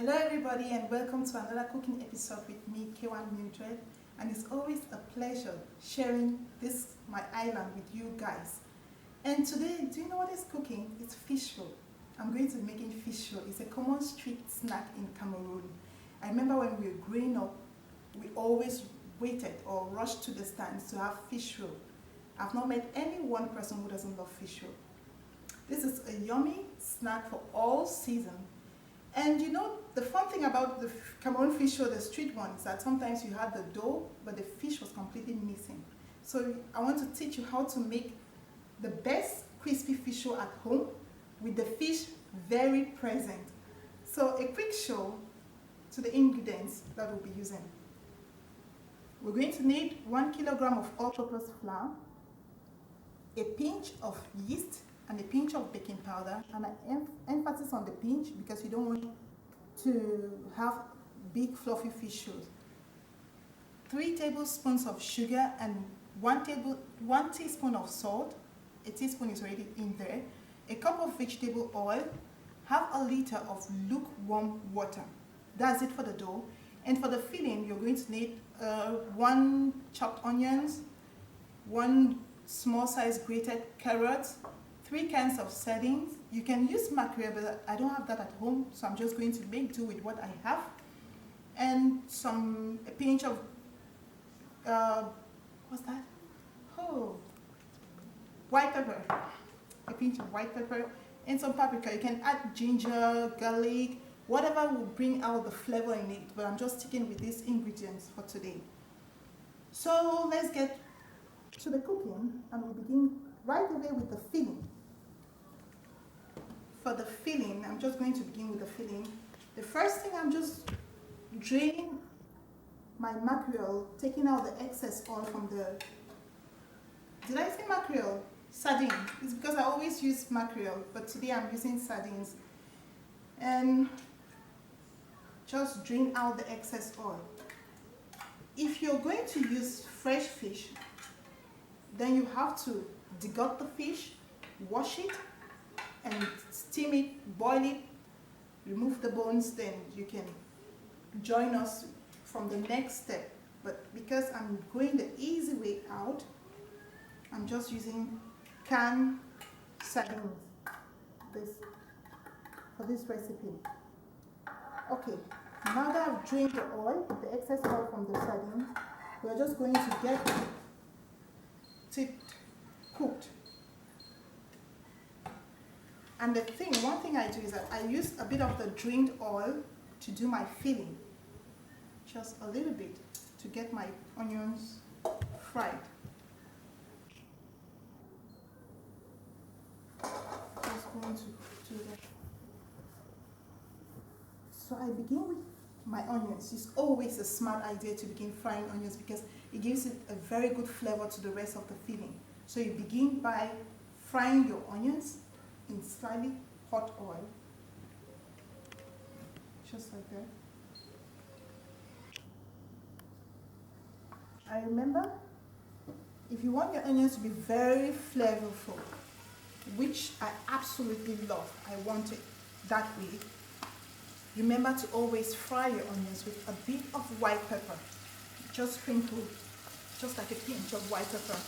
Hello everybody and welcome to another cooking episode with me, K1 Mildred, and it's always a pleasure sharing this my island with you guys. And today, do you know what is cooking? It's fish roll. I'm going to be making fish roll. It's a common street snack in Cameroon. I remember when we were growing up, we always waited or rushed to the stands to have fish roll. I've not met any one person who doesn't love fish roll. This is a yummy snack for all season. And you know, the fun thing about the Cameroon fish roll, the street one, is that sometimes you had the dough, but the fish was completely missing. So I want to teach you how to make the best crispy fish roll at home with the fish very present. So a quick show to the ingredients that we'll be using. We're going to need 1 kilogram of all-purpose flour, a pinch of yeast, and a pinch of baking powder, and an emphasis on the pinch because you don't want to have big fluffy fish rolls. 3 tablespoons of sugar and 1 teaspoon of salt. A teaspoon is already in there. A cup of vegetable oil, half a liter of lukewarm water. That's it for the dough. And for the filling, you're going to need 1 chopped onions, 1 small size grated carrot, 3 cans of sardines. You can use mackerel, but I don't have that at home, so I'm just going to make do with what I have. And a pinch of, what's that? Oh, white pepper. A pinch of white pepper and some paprika. You can add ginger, garlic, whatever will bring out the flavor in it, but I'm just sticking with these ingredients for today. So let's get to the cooking, and we'll begin right away with the filling. For the filling, I'm just going to begin with the filling. The first thing, I'm just draining my mackerel, taking out the excess oil from the, did I say mackerel? Sardine. It's because I always use mackerel, but today I'm using sardines. And just drain out the excess oil. If you're going to use fresh fish, then you have to degut the fish, wash it, and steam it, boil it, remove the bones, then you can join us from the next step. But because I'm going the easy way out, I'm just using canned sardines for this recipe. Okay, now that I've drained the oil, the excess oil from the sardines, we're just going to get it cooked. And one thing I do is that I use a bit of the drained oil to do my filling. Just a little bit to get my onions fried. Just going to do that. So I begin with my onions. It's always a smart idea to begin frying onions because it gives it a very good flavor to the rest of the filling. So you begin by frying your onions in slightly hot oil, just like that. I remember, if you want your onions to be very flavorful, which I absolutely love, I want it that way, remember to always fry your onions with a bit of white pepper. Just sprinkle, just like a pinch of white pepper.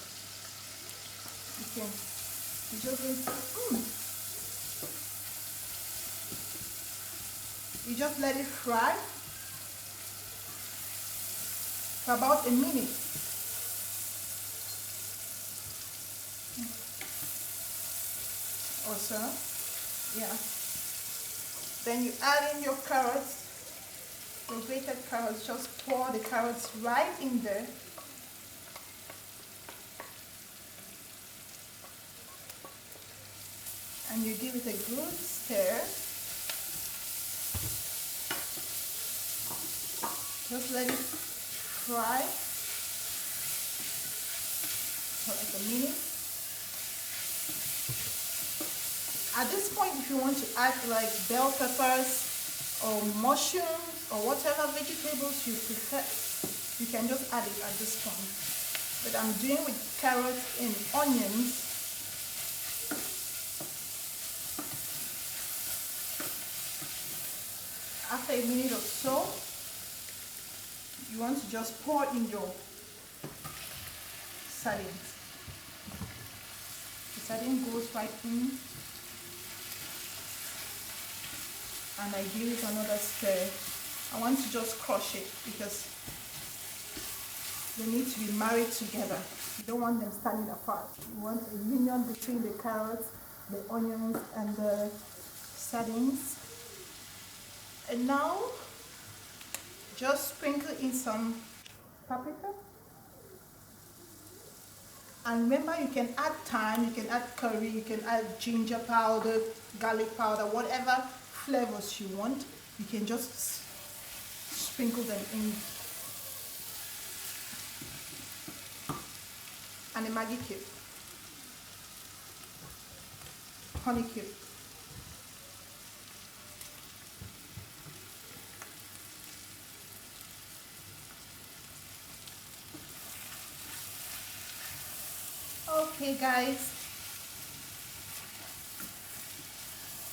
You just going to, you just let it fry for about a minute. Or so, yeah. Then you add in your carrots, the grated carrots. Just pour the carrots right in there. And you give it a good stir. Just let it fry for like a minute. At this point, if you want to add like bell peppers or mushrooms or whatever vegetables you prefer, you can just add it at this point. But I'm doing with carrots and onions. after a minute or so, you want to just pour in your sardines. The sardine goes right in, and I give it another stir. I want to just crush it because they need to be married together. You don't want them standing apart. You want a union between the carrots, the onions, and the sardines. And now, just sprinkle in some paprika. And remember, you can add thyme, you can add curry, you can add ginger powder, garlic powder, whatever flavors you want. You can just sprinkle them in. And a Maggi cube, honey cube. Okay guys,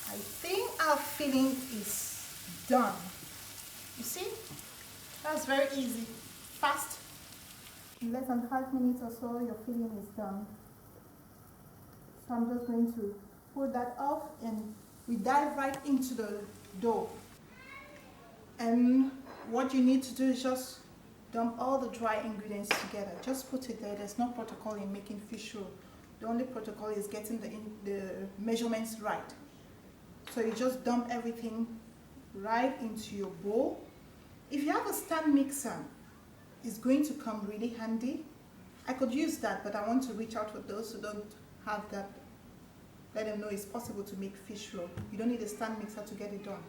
I think our filling is done. You see, that's very easy, fast. In less than 5 minutes or so, your filling is done. So I'm just going to put that off and we dive right into the dough. And what you need to do is just dump all the dry ingredients together. Just put it there. There's no protocol in making fish roll. The only protocol is getting the measurements right. So you just dump everything right into your bowl. If you have a stand mixer, it's going to come really handy. I could use that, but I want to reach out for those who don't have that. Let them know it's possible to make fish roll. You don't need a stand mixer to get it done.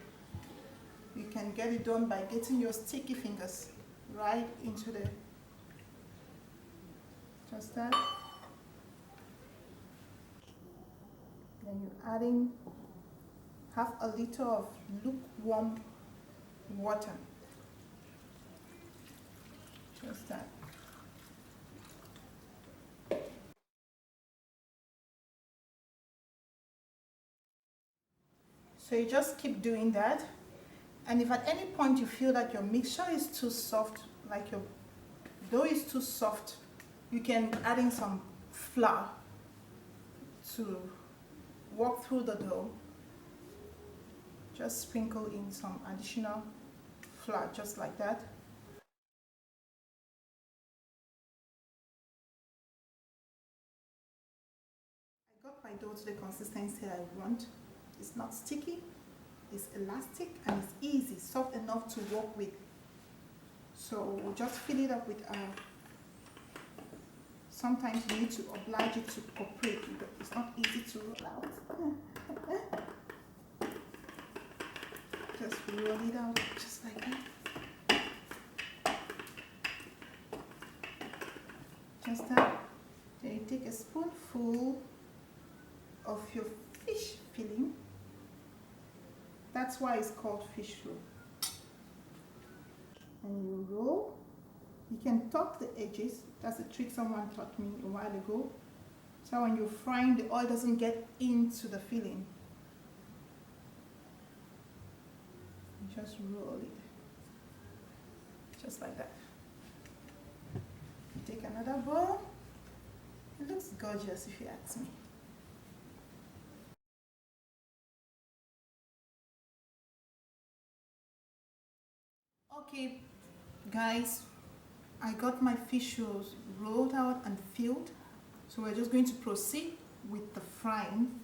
You can get it done by getting your sticky fingers right into the, just that. Then you're adding half a liter of lukewarm water. Just that. So you just keep doing that. And if at any point you feel that your mixture is too soft, like your dough is too soft, you can add in some flour to work through the dough. Just sprinkle in some additional flour, just like that. I got my dough to the consistency I want. It's not sticky, it's elastic, and it's easy, soft enough to work with. So we'll just fill it up with sometimes you need to oblige it to cooperate because it's not easy to roll out. Just roll it out just like that. Just that. Then you take a spoonful of your fish filling. That's why it's called fish roll. And you roll. You can top the edges. That's a trick someone taught me a while ago. So when you're frying, the oil doesn't get into the filling. You just roll it. Just like that. You take another bowl. It looks gorgeous if you ask me. Okay, guys, I got my fish rolls rolled out and filled. So we're just going to proceed with the frying.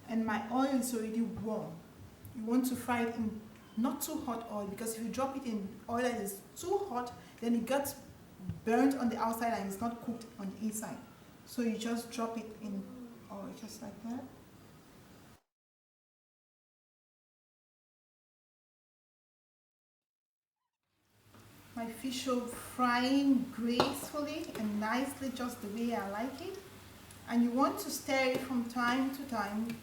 And my oil is already warm. You want to fry it in not too hot oil, because if you drop it in oil that is too hot, then it gets burnt on the outside and it's not cooked on the inside. So you just drop it in oil just like that. My fish are frying gracefully and nicely, just the way I like it. And you want to stir it from time to time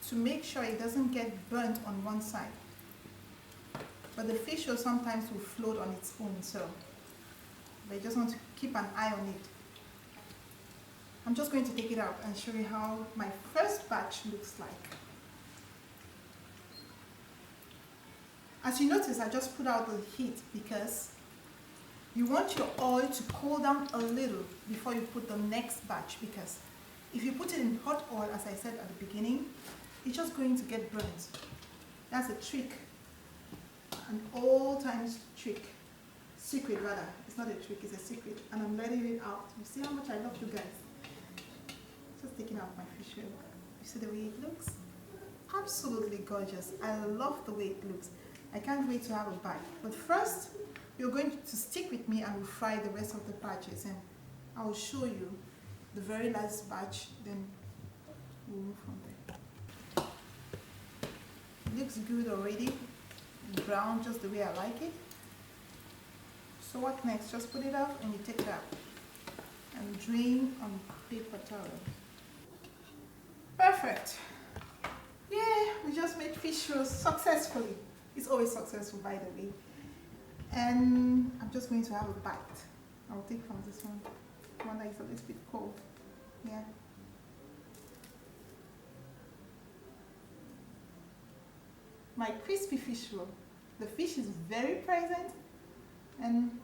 to make sure it doesn't get burnt on one side. But the fish oil sometimes will float on its own, so they just want to keep an eye on it. I'm just going to take it out and show you how my first batch looks like. As you notice, I just put out the heat because you want your oil to cool down a little before you put the next batch, because if you put it in hot oil, as I said at the beginning, it's just going to get burnt. That's a trick, an old times trick, secret rather. It's not a trick, it's a secret, and I'm letting it out. You see how much I love you guys. Just taking out my fish oil. You see the way it looks? Absolutely gorgeous. I love the way it looks. I can't wait to have a bite. But first, you're going to stick with me and we'll fry the rest of the batches, and I will show you the very last batch, then we'll move from there. It looks good already, brown just the way I like it. So what next? Just put it out and you take it out and drain on paper towel. Perfect. Yeah, we just made fish rolls successfully. It's always successful, by the way. And I'm just going to have a bite. I'll take from this one that is a little bit cold. Yeah. My crispy fish roll. The fish is very present, and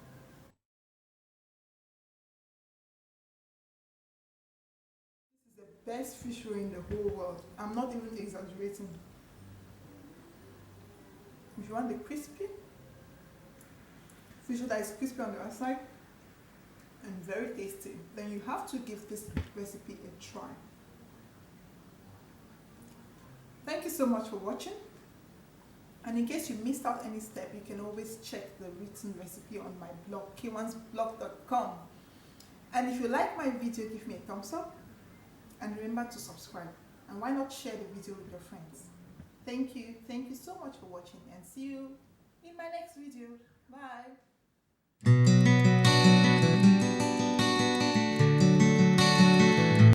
this is the best fish roll in the whole world. I'm not even exaggerating. If you want the crispy fish roll that is crispy on the outside and very tasty, then you have to give this recipe a try. Thank you so much for watching. And in case you missed out any step, you can always check the written recipe on my blog, k1sblog.com. And if you like my video, give me a thumbs up and remember to subscribe. And why not share the video with your friends? Thank you so much for watching, and see you in my next video. Bye.